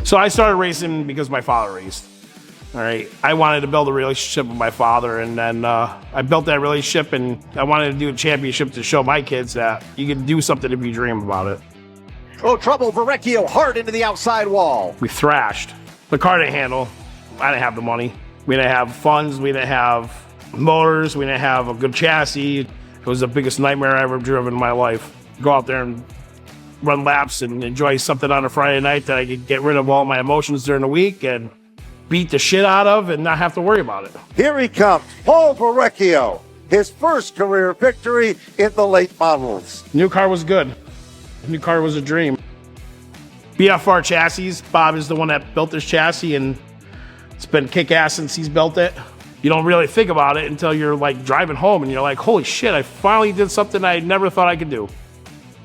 So I started racing because my father raced. All right, I wanted to build a relationship with my father, and then I built that relationship, and I wanted to do a championship to show my kids that you can do something if you dream about it. Oh, trouble, Varricchio hard into the outside wall. We thrashed. The car didn't handle. I didn't have the money. We didn't have funds. We didn't have motors. We didn't have a good chassis. It was the biggest nightmare I ever driven in my life. Go out there and run laps and enjoy something on a Friday night that I could get rid of all my emotions during the week and beat the shit out of and not have to worry about it. Here he comes, Paul Varricchio, his first career victory in the late models. New car was good. New car was a dream. BFR chassis, Bob is the one that built this chassis, and it's been kick-ass since he's built it. You don't really think about it until you're like driving home and you're like, holy shit, I finally did something I never thought I could do.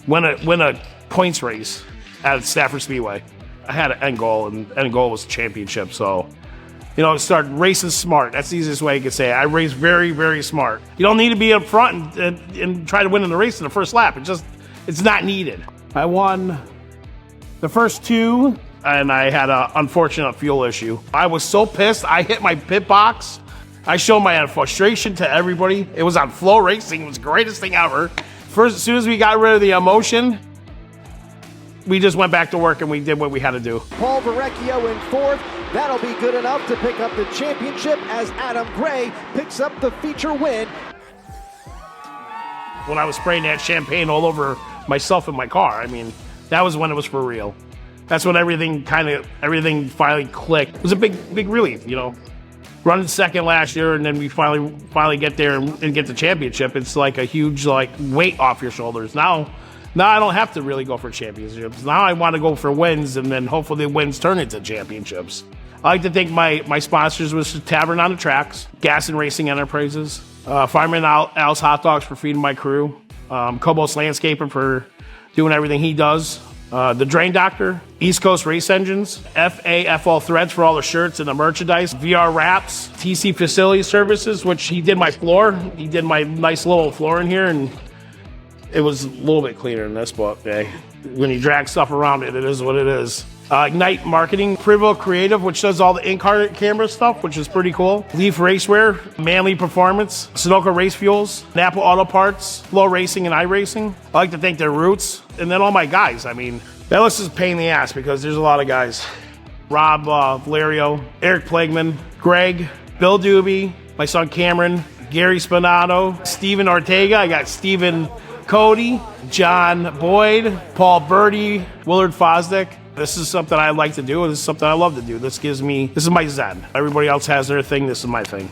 Win a points race at Stafford Speedway. I had an end goal, and end goal was championship. So, you know, start racing smart. That's the easiest way you could say it. I race very, very smart. You don't need to be up front and try to win in the race in the first lap. It's not needed. I won the first two, and I had an unfortunate fuel issue. I was so pissed. I hit my pit box. I showed my frustration to everybody. It was on Flow Racing. It was the greatest thing ever. First, as soon as we got rid of the emotion, we just went back to work and we did what we had to do. Paul Varricchio in fourth. That'll be good enough to pick up the championship as Adam Gray picks up the feature win. When I was spraying that champagne all over myself in my car, I mean, that was when it was for real. That's when everything finally clicked. It was a big relief, you know. Running second last year, and then we finally get there and get the championship. It's like a huge weight off your shoulders. Now I don't have to really go for championships. Now I want to go for wins, and then hopefully the wins turn into championships. I like to thank my sponsors, which is Tavern on the Tracks, Gas and Racing Enterprises, Fireman Al's Hot Dogs for feeding my crew, Cobos Landscaping for doing everything he does, The Drain Doctor, East Coast Race Engines, FAFL Threads for all the shirts and the merchandise, VR Wraps, TC Facility Services, which he did my floor. He did my nice little floor in here, and it was a little bit cleaner than this, but hey, when you drag stuff around it, it is what it is. Ignite Marketing, Privo Creative, which does all the in-car camera stuff, which is pretty cool. Leaf Racewear, Manly Performance, Sunoco Race Fuels, Napa Auto Parts, Flow Racing and iRacing. I like to thank their roots, and then all my guys. I mean, that list is a pain in the ass because there's a lot of guys. Rob Valerio, Eric Plagman, Greg, Bill Doobie, my son Cameron, Gary Spinato, Steven Ortega. I got Stephen Cody, John Boyd, Paul Birdie, Willard Fosdick. This is something I like to do, and this is something I love to do. This is my zen. Everybody else has their thing. This is my thing.